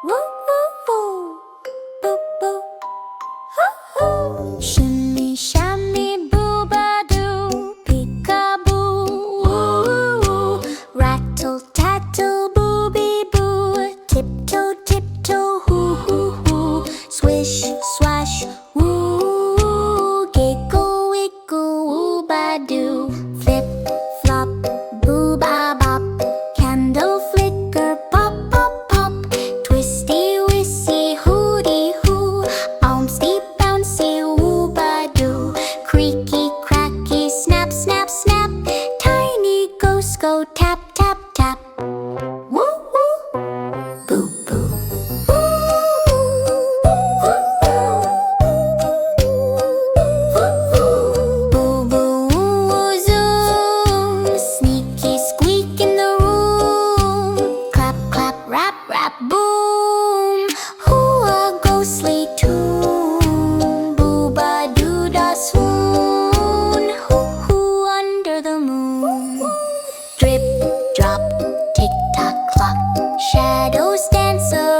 Woo woo woo, boo boo, hoo hoo. Shimmy shammy boo ba doo, peekaboo. Woo woo. Rattle tattle booby boo, tiptoe tiptoe hoo hoo hoo. Swish swash woo, giggle wiggle woo ba doo. Flip flop boo ba bop, candle flicker pop pop pop. Twisty wissy hooty hoo, bouncy bouncy woo ba doo. Creaky cracky snap snap snap, tiny ghosts go tap tap tap. Woo woo, boo boo. Boo boo zoom, sneaky squeak in the room. Clap clap rap rap boom, who a ghostly tune. Boo ba doo da swoon, hoo hoo under the moon. Drip drop tick tock clock, shadows dance around.